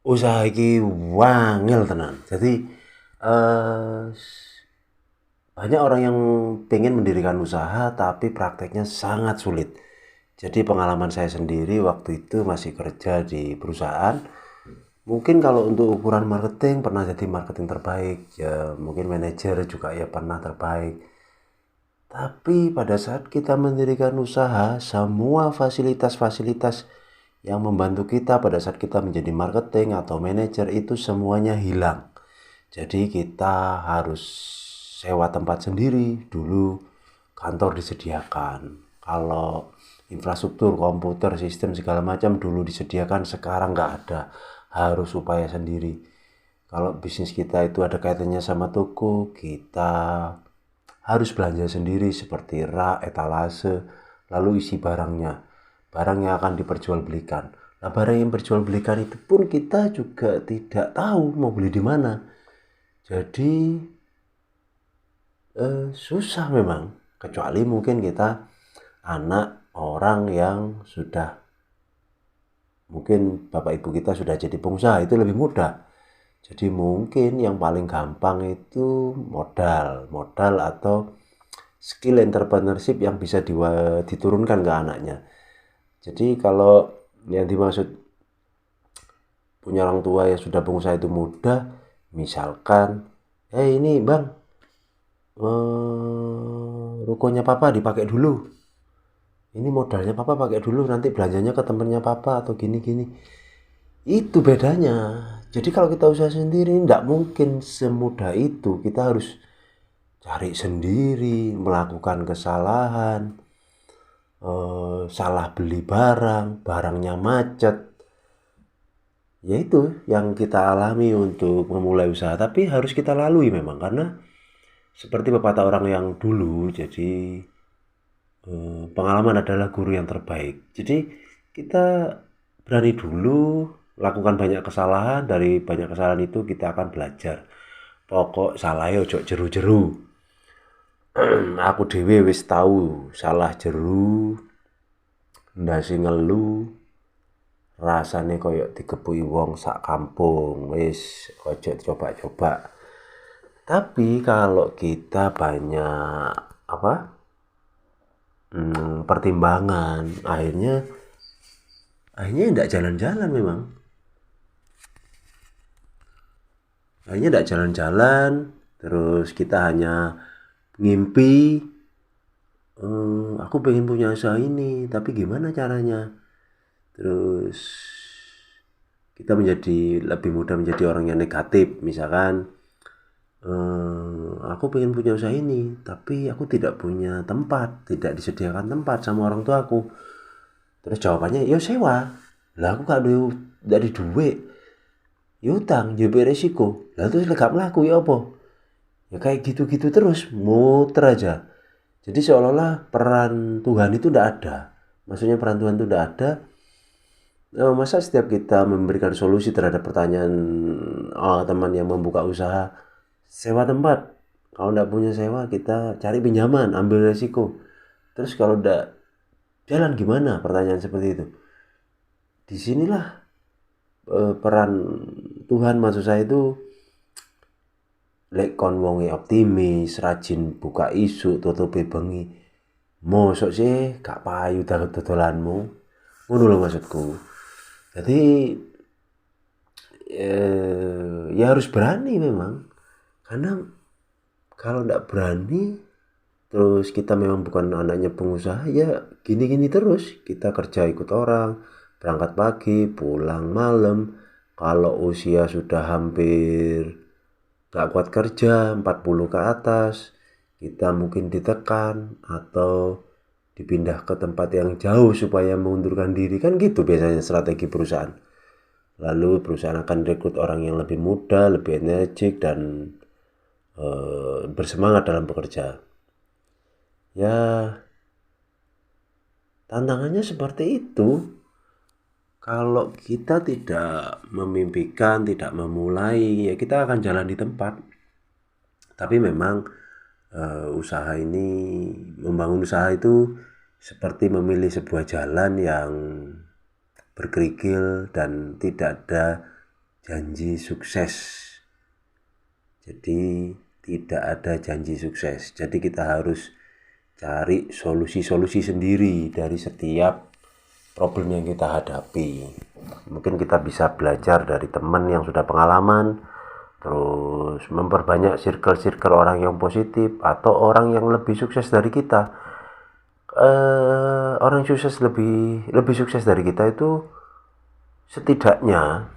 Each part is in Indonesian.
Usaha iki wangil tenan. Jadi eh, banyak orang yang pengen mendirikan usaha tapi prakteknya sangat sulit. Jadi pengalaman saya sendiri waktu itu masih kerja di perusahaan. Mungkin kalau untuk ukuran marketing pernah jadi marketing terbaik, ya mungkin manajer juga ya pernah terbaik. Tapi pada saat kita mendirikan usaha, semua fasilitas-fasilitas yang membantu kita pada saat kita menjadi marketing atau manajer itu semuanya hilang. Jadi kita harus sewa tempat sendiri dulu, kantor disediakan. Kalau infrastruktur, komputer, sistem segala macam dulu disediakan, sekarang nggak ada. Harus upaya sendiri. Kalau bisnis kita itu ada kaitannya sama toko, kita harus belanja sendiri seperti rak, etalase, lalu isi barangnya. Barang yang akan diperjualbelikan. Nah, barang yang diperjualbelikan itu pun kita juga tidak tahu mau beli di mana. Jadi susah memang. Kecuali mungkin kita anak orang yang sudah, mungkin bapak ibu kita sudah jadi pengusaha, itu lebih mudah. Jadi mungkin yang paling gampang itu modal atau skill entrepreneurship yang bisa diturunkan ke anaknya. Jadi kalau yang dimaksud punya orang tua yang sudah pengusaha itu mudah, misalkan, ini bang, rukonya papa dipakai dulu. Ini modalnya papa pakai dulu, nanti belanjanya ke temennya papa atau gini-gini. Itu bedanya. Jadi kalau kita usaha sendiri, tidak mungkin semudah itu. Kita harus cari sendiri, melakukan kesalahan, salah beli barang, barangnya macet. Ya itu yang kita alami untuk memulai usaha. Tapi harus kita lalui memang, karena seperti pepatah orang yang dulu, jadi pengalaman adalah guru yang terbaik. Jadi kita berani dulu, lakukan banyak kesalahan, dari banyak kesalahan itu kita akan belajar. Pokok salah ojo jeru-jeru. Aku dhewe wis tahu salah jeru, ndase ngelu, rasane koyok digepuki wong sak kampung. Wis ojo coba-coba. Tapi kalau kita banyak apa? Pertimbangan, akhirnya tidak jalan-jalan memang. Akhirnya tidak jalan-jalan, terus kita hanya ngimpi, aku pengen punya usaha ini, tapi gimana caranya? Terus kita menjadi lebih mudah menjadi orang yang negatif, misalkan aku pengen punya usaha ini, tapi aku tidak punya tempat, tidak disediakan tempat sama orang tua aku. Terus jawabannya, ya sewa. Lah aku gak ada duit, ya utang, jadi resiko. Lah terus gak melaku ya apa? Ya kayak gitu-gitu terus, muter aja. Jadi seolah-olah peran Tuhan itu tidak ada. Maksudnya peran Tuhan itu tidak ada. Masa setiap kita memberikan solusi terhadap pertanyaan teman yang membuka usaha, sewa tempat. Kalau tidak punya sewa, kita cari pinjaman, ambil resiko. Terus kalau tidak jalan gimana? Pertanyaan seperti itu. Disinilah peran Tuhan, maksud saya itu, lek kon wonge optimis, rajin buka isu, tutupi bengi. Mosok sih gak payu dodolanmu. Ngono lho maksudku. Jadi ya harus berani memang. Karena kalau ndak berani, terus kita memang bukan anaknya pengusaha, ya gini-gini terus. Kita kerja ikut orang, berangkat pagi, pulang malam. Kalau usia sudah hampir gak kuat kerja, 40 ke atas, kita mungkin ditekan atau dipindah ke tempat yang jauh supaya mengundurkan diri. Kan gitu biasanya strategi perusahaan. Lalu perusahaan akan rekrut orang yang lebih muda, lebih energik, dan bersemangat dalam bekerja. Ya, tantangannya seperti itu. Kalau kita tidak memimpikan, tidak memulai, ya kita akan jalan di tempat. Tapi memang usaha ini, membangun usaha itu seperti memilih sebuah jalan yang berkerikil dan tidak ada janji sukses. Jadi tidak ada janji sukses. Jadi kita harus cari solusi-solusi sendiri dari setiap problem yang kita hadapi. Mungkin kita bisa belajar dari teman yang sudah pengalaman, terus memperbanyak circle-circle orang yang positif atau orang yang lebih sukses dari kita. Orang yang sukses lebih sukses dari kita itu setidaknya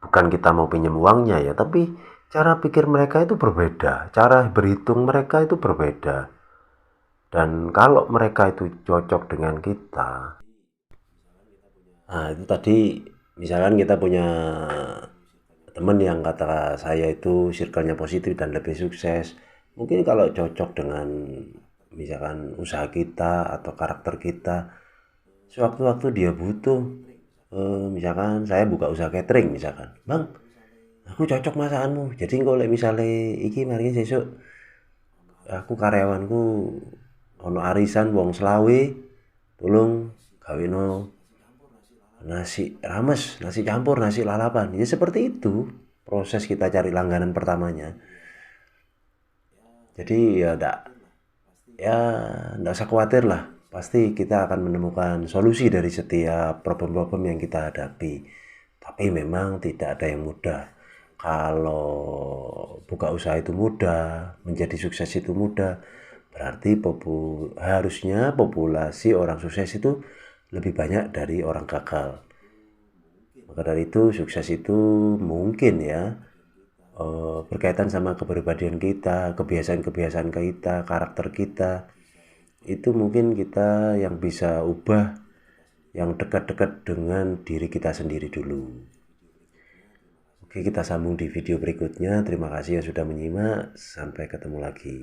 bukan kita mau pinjam uangnya ya, tapi cara pikir mereka itu berbeda, cara berhitung mereka itu berbeda. Dan kalau mereka itu cocok dengan kita, nah itu tadi misalkan kita punya teman yang kata saya itu circle-nya positif dan lebih sukses, mungkin kalau cocok dengan misalkan usaha kita atau karakter kita, sewaktu-waktu dia butuh, misalkan saya buka usaha catering misalkan, bang aku cocok masakanmu, jadi kalau misalnya iki mari sesuk aku karyawanku ono arisan wong selawe, tolong gaweno nasi rames, nasi campur, nasi lalapan. Ya seperti itu proses kita cari langganan pertamanya. Jadi ndak usah khawatir lah. Pasti kita akan menemukan solusi dari setiap problem-problem yang kita hadapi. Tapi memang tidak ada yang mudah. Kalau buka usaha itu mudah, menjadi sukses itu mudah, berarti harusnya populasi orang sukses itu lebih banyak dari orang gagal. Maka dari itu sukses itu mungkin ya berkaitan sama kepribadian kita, kebiasaan-kebiasaan kita, karakter kita. Itu mungkin kita yang bisa ubah yang dekat-dekat dengan diri kita sendiri dulu. Oke, kita sambung di video berikutnya. Terima kasih yang sudah menyimak. Sampai ketemu lagi.